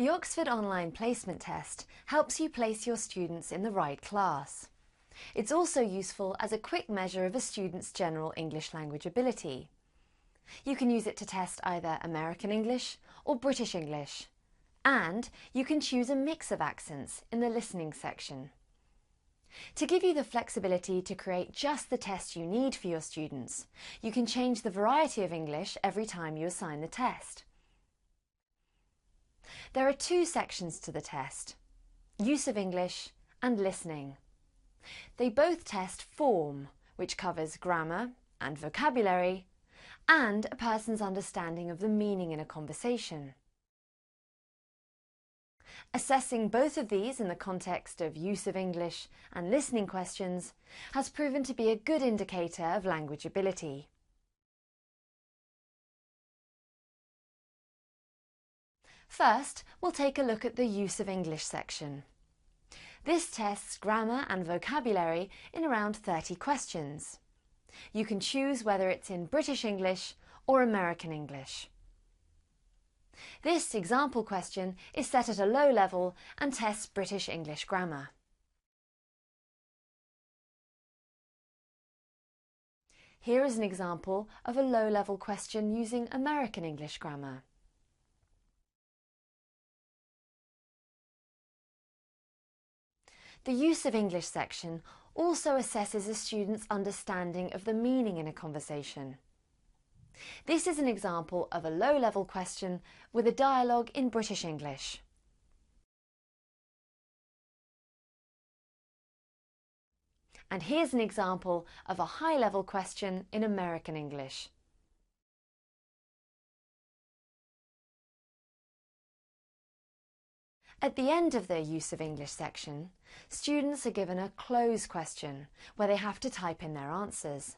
The Oxford Online Placement Test helps you place your students in the right class. It's also useful as a quick measure of a student's general English language ability. You can use it to test either American English or British English, and you can choose a mix of accents in the listening section. To give you the flexibility to create just the test you need for your students, you can change the variety of English every time you assign the test. There are two sections to the test: use of English and listening. They both test form, which covers grammar and vocabulary, and a person's understanding of the meaning in a conversation. Assessing both of these in the context of use of English and listening questions has proven to be a good indicator of language ability. First, we'll take a look at the use of English section. This tests grammar and vocabulary in around 30 questions. You can choose whether it's in British English or American English. This example question is set at a low level and tests British English grammar. Here is an example of a low-level question using American English grammar. The use of English section also assesses a student's understanding of the meaning in a conversation. This is an example of a low-level question with a dialogue in British English. And here's an example of a high-level question in American English. At the end of their use of English section, students are given a close question where they have to type in their answers.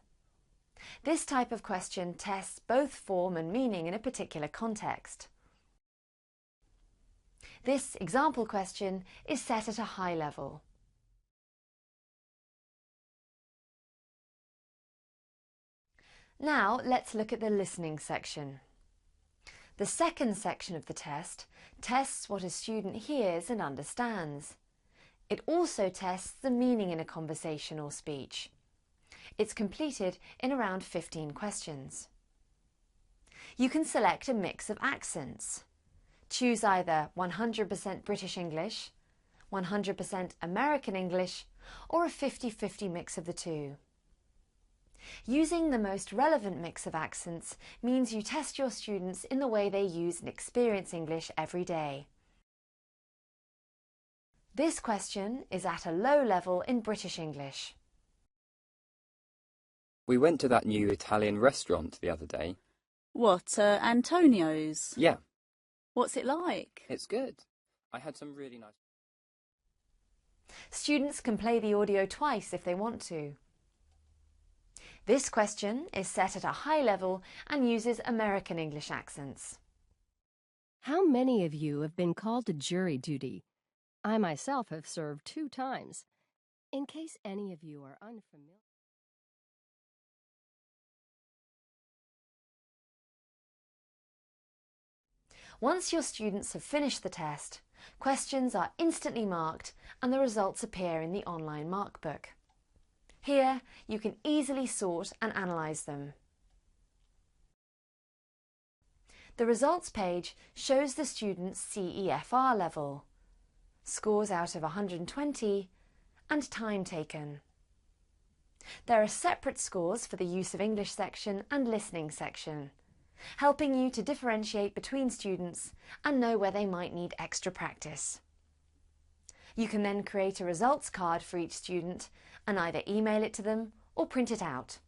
This type of question tests both form and meaning in a particular context. This example question is set at a high level. Now let's look at the listening section. The second section of the test tests what a student hears and understands. It also tests the meaning in a conversation or speech. It's completed in around 15 questions. You can select a mix of accents. Choose either 100% British English, 100% American English, or a 50-50 mix of the two. Using the most relevant mix of accents means you test your students in the way they use and experience English every day. This question is at a low level in British English. We went to that new Italian restaurant the other day. What, Antonio's? Yeah. What's it like? It's good. I had some really nice... Students can play the audio twice if they want to. This question is set at a high level and uses American English accents. How many of you have been called to jury duty? I myself have served 2 times. In case any of you are unfamiliar... Once your students have finished the test, questions are instantly marked and the results appear in the online markbook. Here, you can easily sort and analyse them. The results page shows the student's CEFR level, scores out of 120, and time taken. There are separate scores for the use of English section and listening section, helping you to differentiate between students and know where they might need extra practice. You can then create a results card for each student and either email it to them or print it out.